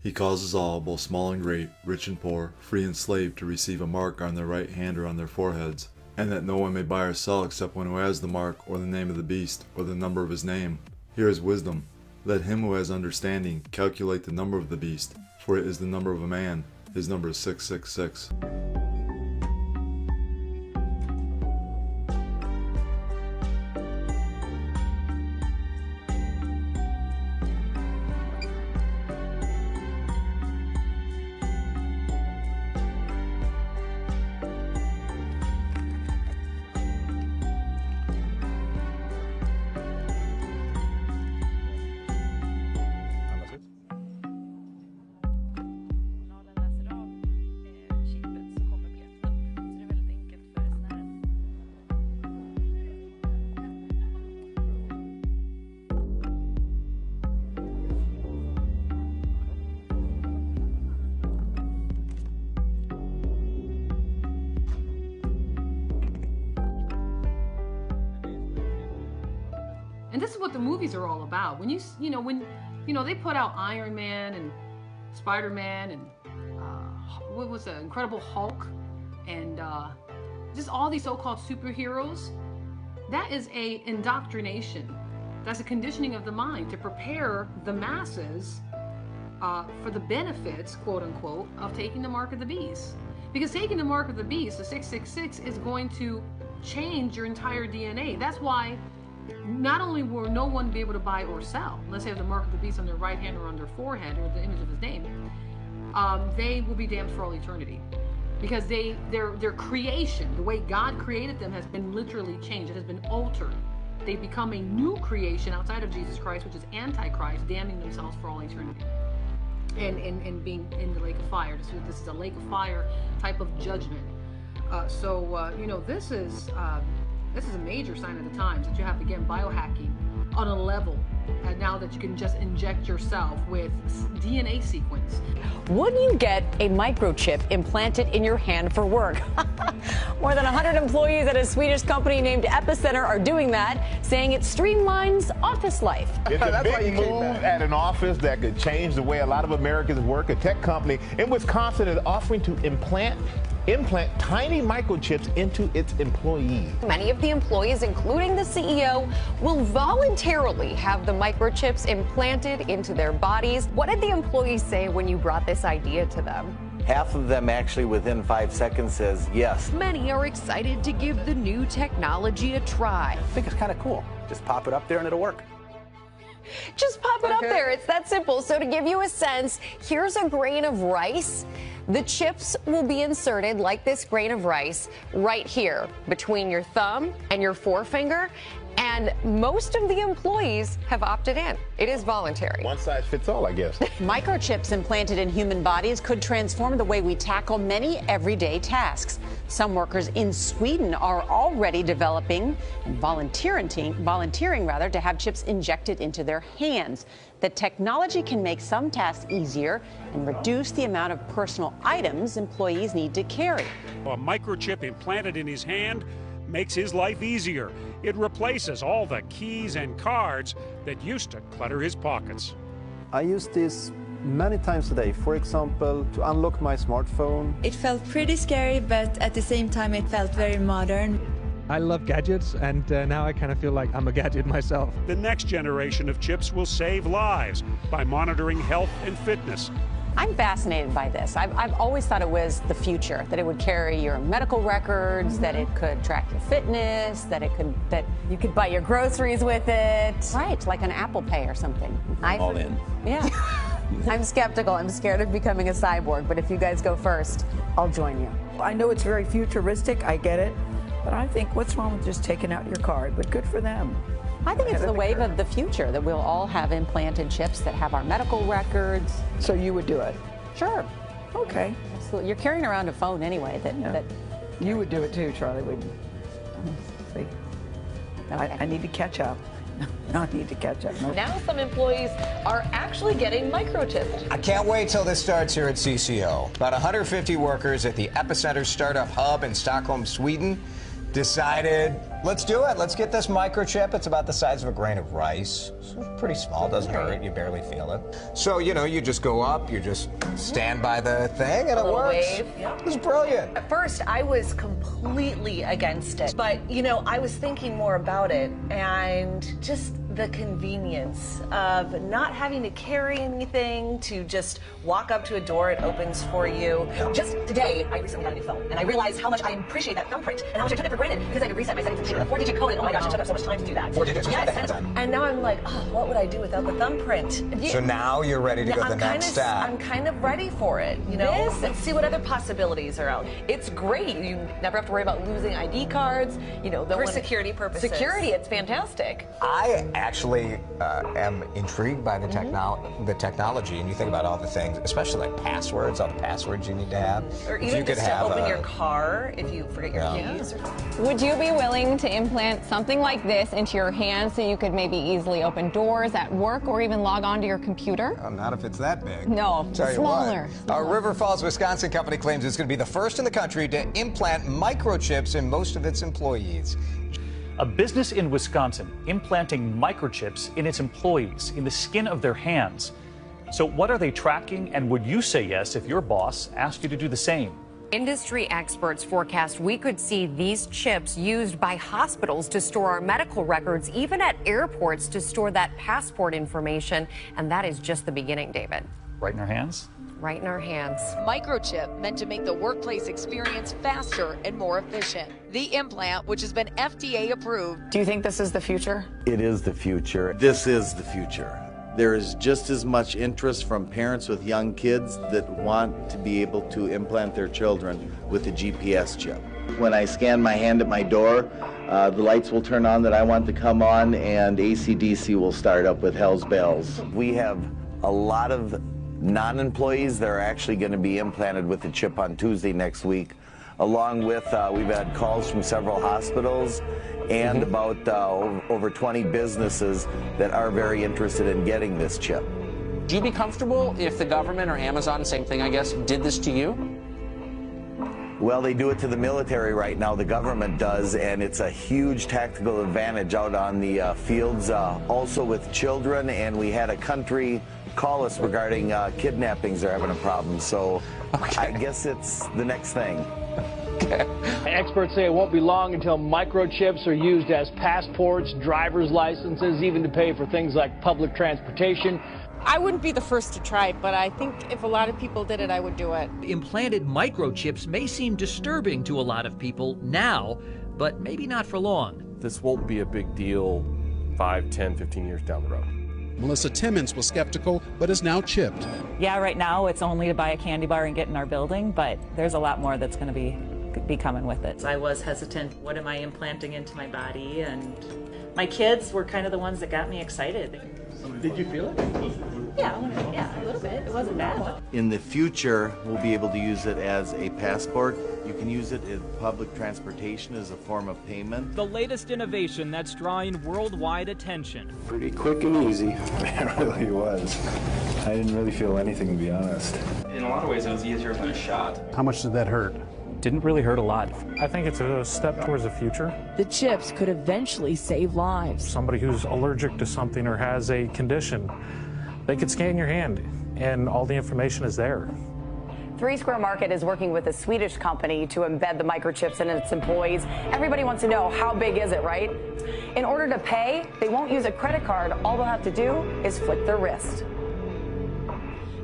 He causes all, both small and great, rich and poor, free and slave, to receive a mark on their right hand or on their foreheads, and that no one may buy or sell except one who has the mark, or the name of the beast, or the number of his name. Here is wisdom. Let him who has understanding calculate the number of the beast, for it is the number of a man. His number is 666. And this is what the movies are all about. When they put out Iron Man and Spider-Man and what was the Incredible Hulk and just all these so-called superheroes, that is a indoctrination. That's a conditioning of the mind to prepare the masses for the benefits, quote unquote, of taking the mark of the beast. Because taking the mark of the beast, the 666, is going to change your entire DNA. That's why not only will no one be able to buy or sell unless they have the mark of the beast on their right hand or on their forehead or the image of his name, they will be damned for all eternity. Because their creation, the way God created them, has been literally changed. It has been altered. They become a new creation outside of Jesus Christ, which is Antichrist, damning themselves for all eternity. And being in the lake of fire. This is a lake of fire type of judgment. This is a major sign of the times that you have, again, biohacking on a level. And now that you can just inject yourself with DNA sequence. Would you get a microchip implanted in your hand for work? More than 100 employees at a Swedish company named Epicenter are doing that, saying it streamlines office life. It's a big move at an office that could change the way a lot of Americans work. A tech company in Wisconsin is offering to implant tiny microchips into its employees. Many of the employees, including the CEO, will voluntarily have the microchips implanted into their bodies. What did the employees say when you brought this idea to them? Half of them actually within 5 seconds says yes. Many are excited to give the new technology a try. I think it's kind of cool. Just pop it up there and it'll work. Just pop it up there. It's that simple. So to give you a sense, here's a grain of rice. The chips will be inserted like this grain of rice right here between your thumb and your forefinger. And most of the employees have opted in. It is voluntary. One size fits all, I guess. Microchips implanted in human bodies could transform the way we tackle many everyday tasks. Some workers in Sweden are already developing and volunteering to have chips injected into their hands. The technology can make some tasks easier and reduce the amount of personal items employees need to carry. A microchip implanted in his hand makes his life easier. It replaces all the keys and cards that used to clutter his pockets. I use this many times a day. For example, to unlock my smartphone. It felt pretty scary, but at the same time it felt very modern. I love gadgets, and now I kind of feel like I'm a gadget myself. The next generation of chips will save lives by monitoring health and fitness. I'm fascinated by this. I've always thought it was the future, that it would carry your medical records, that it could track your fitness, that you could buy your groceries with it. Right, like an Apple Pay or something. All in. Yeah. I'm skeptical. I'm scared of becoming a cyborg, but if you guys go first, I'll join you. I know it's very futuristic. I get it. But I think, what's wrong with just taking out your card? But good for them. I think it's the wave of the future, that we'll all have implanted chips that have our medical records. So you would do it? Sure. Okay. Absolutely. You're carrying around a phone anyway. That you would do it too, Charlie, wouldn't you? See? Okay. I need to catch up. I need to catch up. No. Now some employees are actually getting microchipped. I can't wait till this starts here at CCO. About 150 workers at the Epicenter Startup Hub in Stockholm, Sweden. decided, let's do it. Let's get this microchip. It's about the size of a grain of rice. So it's pretty small, doesn't hurt. You barely feel it. So, you know, you just go up, you just stand by the thing, and it works. Wave. Yep. It's brilliant. At first, I was completely against it. But, you know, I was thinking more about it and just the convenience of not having to carry anything, to just walk up to a door, it opens for you. Just today, I recently got a new phone, and I realized how much I appreciate that thumbprint, and how much I took it for granted, because I could reset my settings and change 4-digit code, and oh my gosh, it took up so much time to do that. 4 digits. Yes, and now I'm like, oh, what would I do without the thumbprint? So now you're ready to go the next step. I'm kind of ready for it, you know? Let's see what other possibilities are out. It's great. You never have to worry about losing ID cards. You know, For security purposes. Security, it's fantastic. I actually am intrigued by the technology, and you think about all the things, especially like passwords, all the passwords you need to have. Or If even you could just to have open your car if you forget your keys. Would you be willing to implant something like this into your hand so you could maybe easily open doors at work or even log on to your computer? Not if it's that big. No, Tell you smaller. what, a River Falls, Wisconsin company claims it's going to be the first in the country to implant microchips in most of its employees. A business in Wisconsin implanting microchips in its employees, in the skin of their hands. So what are they tracking, and would you say yes if your boss asked you to do the same? Industry experts forecast we could see these chips used by hospitals to store our medical records, even at airports to store that passport information. And that is just the beginning, David. Right in our hands? Right in our hands. Microchip meant to make the workplace experience faster and more efficient. The implant, which has been FDA approved. Do you think this is the future? It is the future. This is the future. There is just as much interest from parents with young kids that want to be able to implant their children with a GPS chip. When I scan my hand at my door, the lights will turn on that I want to come on, and AC/DC will start up with Hell's Bells. We have a lot of non-employees that are actually going to be implanted with the chip on Tuesday next week, along with we've had calls from several hospitals and about over 20 businesses that are very interested in getting this chip. Would you be comfortable if the government or Amazon, same thing I guess, did this to you? Well, they do it to the military right now, the government does, and it's a huge tactical advantage out on the fields, also with children, and we had a country call us regarding kidnappings. They're having a problem, so I guess it's the next thing. Experts say it won't be long until microchips are used as passports, driver's licenses, even to pay for things like public transportation. I wouldn't be the first to try it, but I think if a lot of people did it, I would do it. Implanted microchips may seem disturbing to a lot of people now, but maybe not for long. This won't be a big deal 5, 10, 15 years down the road. Melissa Timmons was skeptical, but is now chipped. Yeah, right now it's only to buy a candy bar and get in our building, but there's a lot more that's going to be coming with it. I was hesitant. What am I implanting into my body? And my kids were kind of the ones that got me excited. Did you feel it? Yeah, a little bit. It wasn't bad. In the future, we'll be able to use it as a passport. You can use it in public transportation as a form of payment. The latest innovation that's drawing worldwide attention. Pretty quick and easy. It really was. I didn't really feel anything, to be honest. In a lot of ways, it was easier than a shot. How much did that hurt? Didn't really hurt a lot. I think it's a step towards the future. The chips could eventually save lives. Somebody who's allergic to something or has a condition, they could scan your hand and all the information is there. Three Square Market is working with a Swedish company to embed the microchips in its employees. Everybody wants to know, how big is it, right? In order to pay, they won't use a credit card. All they'll have to do is flick their wrist.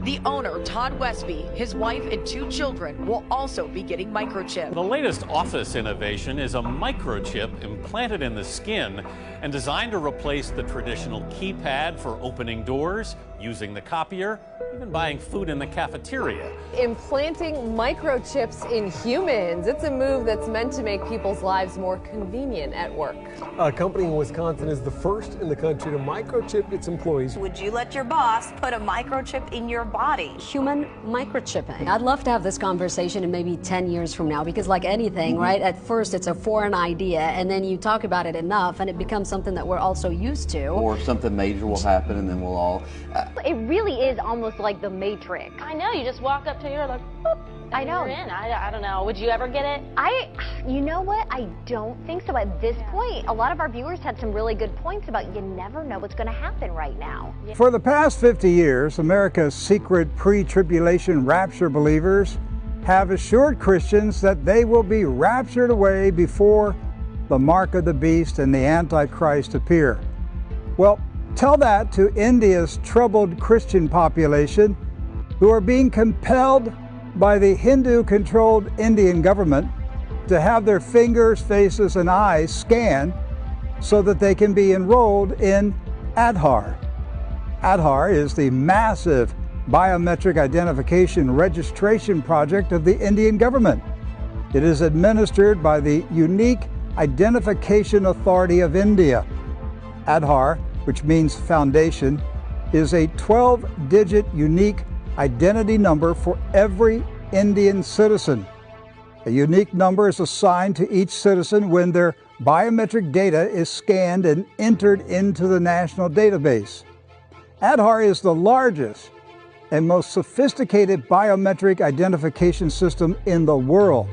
The owner, Todd Westby, his wife and 2 children will also be getting microchipped. The latest office innovation is a microchip implanted in the skin and designed to replace the traditional keypad for opening doors, using the copier, even buying food in the cafeteria. Implanting microchips in humans. It's a move that's meant to make people's lives more convenient at work. A company in Wisconsin is the first in the country to microchip its employees. Would you let your boss put a microchip in your body? Human microchipping. I'd love to have this conversation in maybe 10 years from now, because like anything, right, at first it's a foreign idea, and then you talk about it enough and it becomes something that we're also used to. Or something major will happen and then we'll all... It really is almost like the Matrix. I know, you just walk up to your like, boop, I know. You're in. I don't know. Would you ever get it? You know what? I don't think so at this point. A lot of our viewers had some really good points about you never know what's going to happen right now. For the past 50 years, America's secret pre-tribulation rapture believers have assured Christians that they will be raptured away before the mark of the beast and the Antichrist appear. Well, tell that to India's troubled Christian population who are being compelled by the Hindu-controlled Indian government to have their fingers, faces, and eyes scanned so that they can be enrolled in Aadhaar. Aadhaar is the massive biometric identification registration project of the Indian government. It is administered by the Unique Identification Authority of India. Aadhaar, which means foundation, is a 12-digit unique identity number for every Indian citizen. A unique number is assigned to each citizen when their biometric data is scanned and entered into the national database. Aadhaar is the largest and most sophisticated biometric identification system in the world.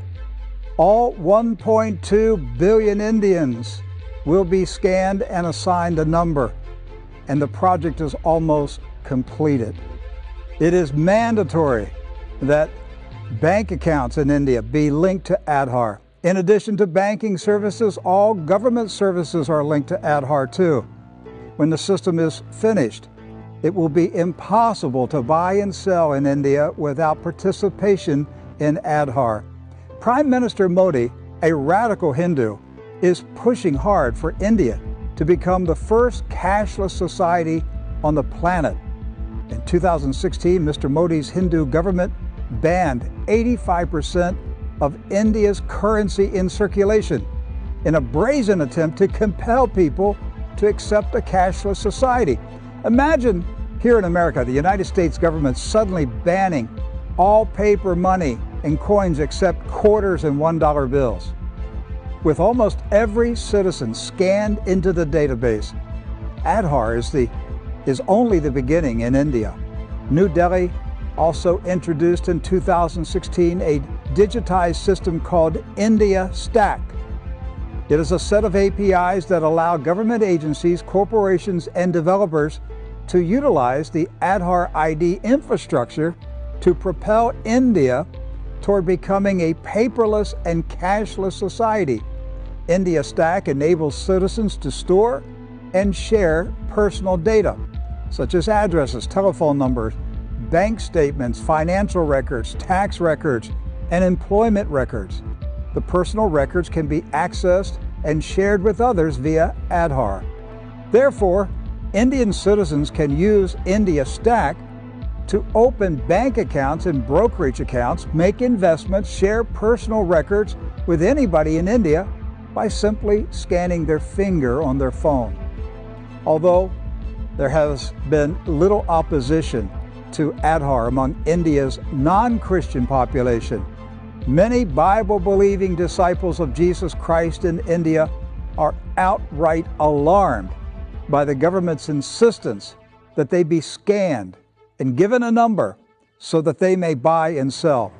All 1.2 billion Indians will be scanned and assigned a number, and the project is almost completed. It is mandatory that bank accounts in India be linked to Aadhaar. In addition to banking services, all government services are linked to Aadhaar too. When the system is finished, it will be impossible to buy and sell in India without participation in Aadhaar. Prime Minister Modi, a radical Hindu, is pushing hard for India to become the first cashless society on the planet. In 2016, Mr. Modi's Hindu government banned 85% of India's currency in circulation in a brazen attempt to compel people to accept a cashless society. Imagine here in America, the United States government suddenly banning all paper money and coins except quarters and $1 bills. With almost every citizen scanned into the database, Aadhaar is only the beginning in India. New Delhi also introduced in 2016 a digitized system called India Stack. It is a set of APIs that allow government agencies, corporations, and developers to utilize the Aadhaar ID infrastructure to propel India toward becoming a paperless and cashless society. India Stack enables citizens to store and share personal data, such as addresses, telephone numbers, bank statements, financial records, tax records, and employment records. The personal records can be accessed and shared with others via Aadhaar. Therefore, Indian citizens can use India Stack to open bank accounts and brokerage accounts, make investments, share personal records with anybody in India by simply scanning their finger on their phone. Although there has been little opposition to Aadhaar among India's non-Christian population, many Bible-believing disciples of Jesus Christ in India are outright alarmed by the government's insistence that they be scanned and given a number so that they may buy and sell.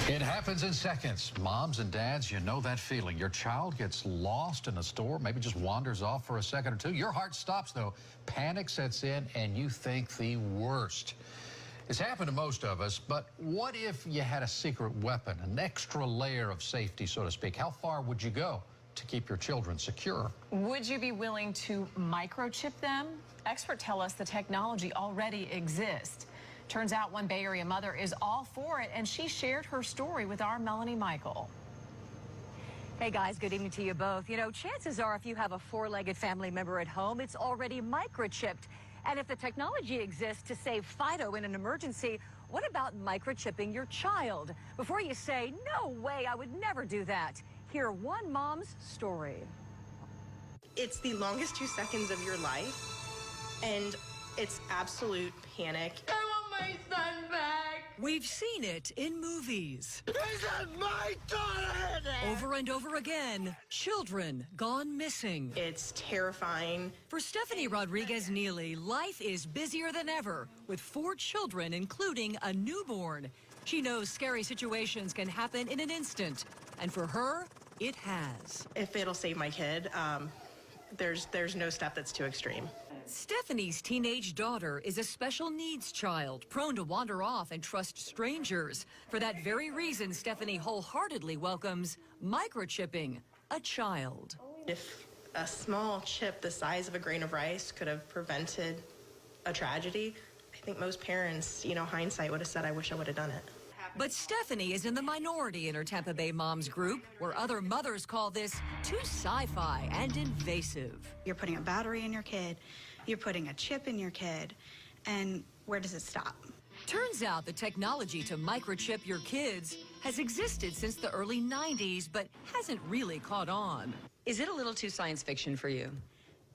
It happens in seconds. Moms and dads, you know that feeling. Your child gets lost in a store, maybe just wanders off for a second or two. Your heart stops, though. Panic sets in, and you think the worst. It's happened to most of us, but what if you had a secret weapon, an extra layer of safety, so to speak? How far would you go to keep your children secure? Would you be willing to microchip them? Experts tell us the technology already exists. Turns out one Bay Area mother is all for it, and she shared her story with our Melanie Michael. Hey guys, good evening to you both. You know, chances are if you have a four-legged family member at home, it's already microchipped. And if the technology exists to save Fido in an emergency, what about microchipping your child? Before you say, no way, I would never do that, hear one mom's story. It's the longest 2 seconds of your life, and it's absolute panic. I want my son back. We've seen it in movies. Isn't my daughter in it? Over and over again, children gone missing. It's terrifying. For Stephanie Rodriguez Neely, life is busier than ever, with 4 children, including a newborn. She knows scary situations can happen in an instant, and for her, it has. If it'll save my kid, there's no step that's too extreme. Stephanie's teenage daughter is a special needs child, prone to wander off and trust strangers. For that very reason, Stephanie wholeheartedly welcomes microchipping a child. If a small chip the size of a grain of rice could have prevented a tragedy, I think most parents, hindsight would have said, I wish I would have done it. But Stephanie is in the minority in her Tampa Bay moms group, where other mothers call this too sci-fi and invasive. You're putting a battery in your kid, you're putting a chip in your kid, and where does it stop? Turns out the technology to microchip your kids has existed since the early 90s, but hasn't really caught on. Is it a little too science fiction for you?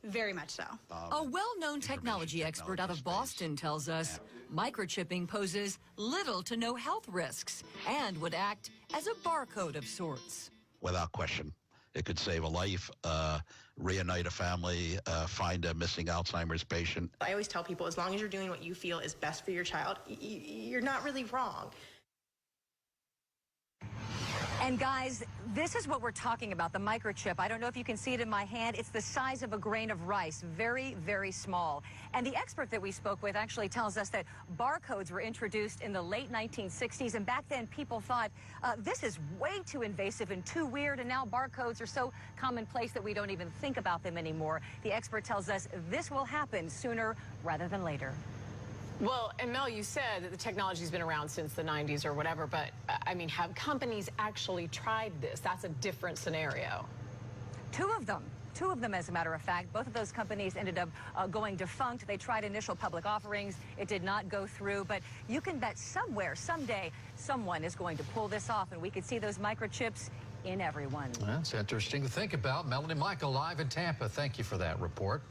Very much so. A well-known technology expert out of Boston tells us microchipping poses little to no health risks and would act as a barcode of sorts. Without question. It could save a life, reunite a family, find a missing Alzheimer's patient. I always tell people, as long as you're doing what you feel is best for your child, you're not really wrong. And guys, this is what we're talking about, the microchip. I don't know if you can see it in my hand. It's the size of a grain of rice, very, very small. And the expert that we spoke with actually tells us that barcodes were introduced in the late 1960s. And back then, people thought, this is way too invasive and too weird. And now barcodes are so commonplace that we don't even think about them anymore. The expert tells us this will happen sooner rather than later. Well, and Mel, you said that the technology's been around since the 90s or whatever, but I mean, have companies actually tried this? That's a different scenario. Two of them, as a matter of fact. Both of those companies ended up going defunct. They tried initial public offerings. It did not go through, but you can bet somewhere, someday, someone is going to pull this off, and we could see those microchips in everyone. That's interesting to think about. Melanie Michael live in Tampa. Thank you for that report.